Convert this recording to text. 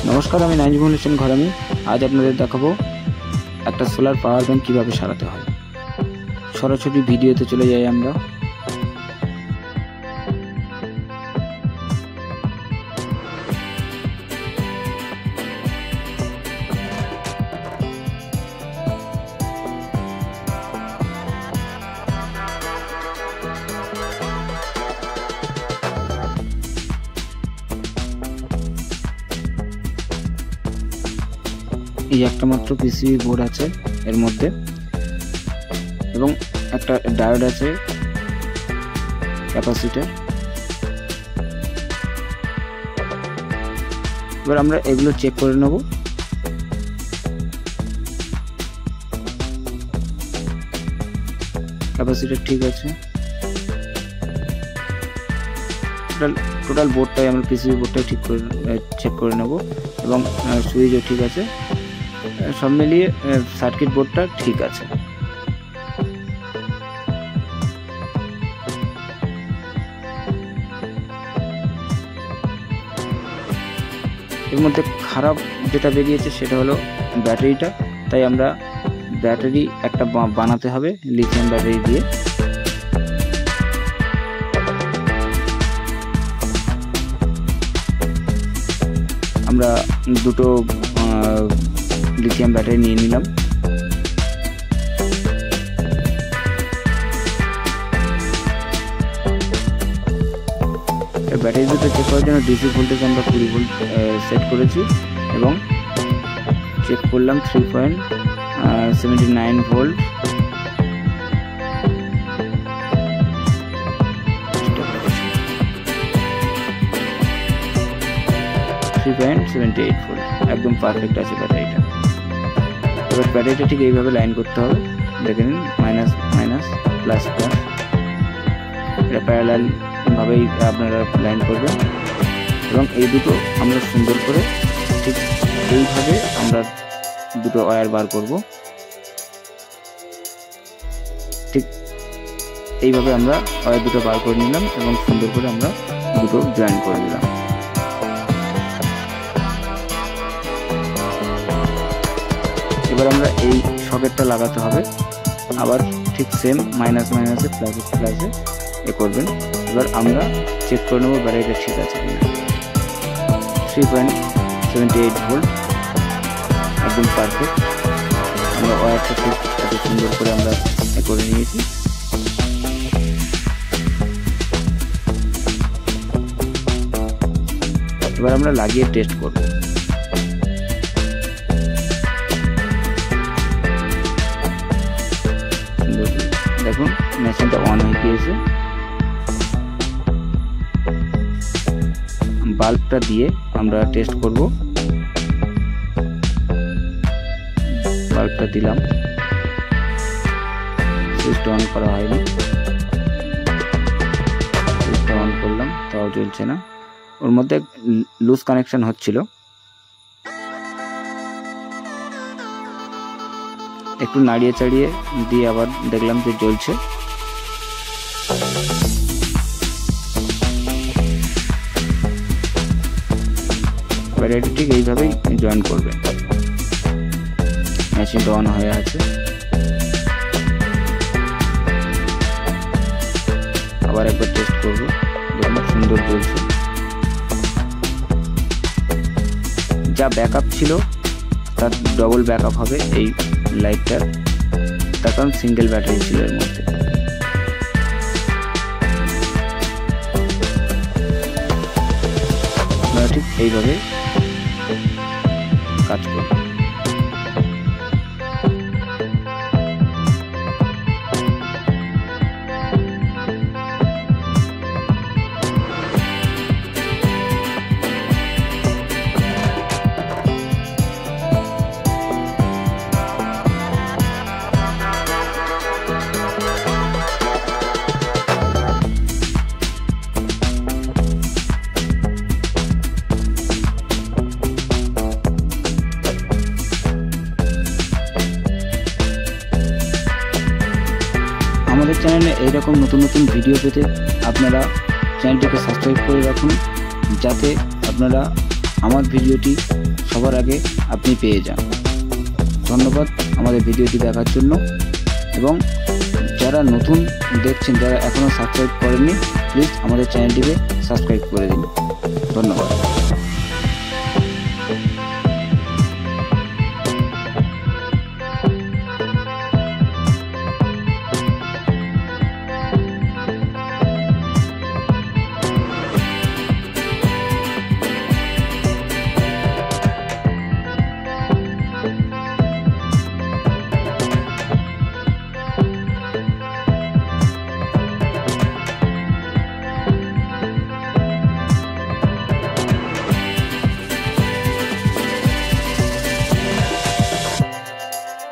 नमस्कार, আমি নাইজমুল হোসেন ঘরামি। আজ আপনাদের দেখাবো একটা সোলার পাওয়ার ব্যাংক কিভাবে সারাতে হয়। সরাসরি ভিডিওতে চলে যাই আমরা। এই একটা মাত্র পিসিবি বোর্ড আছে এর মধ্যে, এবং একটা ডায়োড আছে, ক্যাপাসিটর। এবার আমরা এগুলো চেক করে নেব। ক্যাপাসিটর ঠিক আছে, টোটাল বোর্ডটাই আমরা পিসিবি বোর্ডটাই ঠিক করে চেক করে নেব, এবং সুইচও ঠিক আছে। সব মিলিয়ে সার্কিট বোর্ডটা ঠিক আছে। এর মধ্যে খারাপ যেটা বেরিয়েছে সেটা হলো ব্যাটারিটা, তাই আমরা ব্যাটারি একটা বানাতে হবে লিথিয়াম ব্যাটারি দিয়ে। আমরা দুটো লিথিয়াম ব্যাটারি নিয়ে নিলাম। ব্যাটারি দুটো চেক করার জন্য ডিসি ভোল্টেজ আমরা 20 ভোল্ট সেট করেছি, এবং চেক করলাম 3.79 ভোল্ট। 3.78 ভোল্ট একদম পারফেক্ট আছে ব্যাটারিটা। এবার ব্যাটারিটা ঠিক এইভাবে লাইন করতে হবে, দেখে নিন, মাইনাস মাইনাস প্লাস প্লাস, এটা প্যারালাল ভাবেই আপনারা লাইন করবেন। এবং এই দুটো আমরা সুন্দর করে ঠিক এইভাবে আমরা দুটো ওয়্যার বার করব। ঠিক এইভাবে আমরা ওয়্যার দুটো বার করে নিলাম, এবং সুন্দর করে আমরা দুটো জয়েন করে নিলাম। এবার আমরা এই সকেটটা লাগাতে হবে, আবার ঠিক সেম মাইনাস মাইনাসে প্লাসে প্লাসে এ করবেন। এবার আমরা চেক করে নেব ব্যাটারিটা ঠিক আছে কিনা। 3.78 ভোল্ট একদম পারফেক্ট। আমরা ওয়্যারটা ঠিক এত সুন্দর করে আমরা এ করে নিয়েছি। এবার আমরা লাগিয়ে টেস্ট করব। দেখুন মেশিনটা অন হয়ে গিয়েছে। বাল্বটা দিয়ে আমরা টেস্ট করব। বাল্বটা দিলাম, সুইচটা অন করা হয়নি। সুইচটা অন করলাম, তাও জ্বলছে না। ওর মধ্যে লুজ কানেকশন হচ্ছিল। একটু নাড়িয়ে চাড়িয়ে দিয়ে আবার দেখলাম যে জ্বলছে। ব্যাটারিটা ঠিক এইভাবেই জয়েন করবেন। মেশিনটা অন হয়ে আছে, আবার একবার টেস্ট করবো। দেখুন সুন্দর জ্বলছে। যা ব্যাকআপ ছিল তার ডবল ব্যাকআপ হবে এই লাইটটার, তার কারণ সিঙ্গেল ব্যাটারি ছিল এর মধ্যে। ঠিক এইভাবে কাজ করবে। আমাদের চ্যানেলে এইরকম নতুন নতুন ভিডিও পেতে আপনারা চ্যানেলটিকে সাবস্ক্রাইব করে রাখুন, যাতে আপনারা আমার ভিডিওটি সবার আগে আপনি পেয়ে যান। ধন্যবাদ আমাদের ভিডিওটি দেখার জন্য, এবং যারা নতুন দেখছেন, যারা এখনও সাবস্ক্রাইব করেননি, প্লিজ আমাদের চ্যানেলটিকে সাবস্ক্রাইব করে দিন। ধন্যবাদ।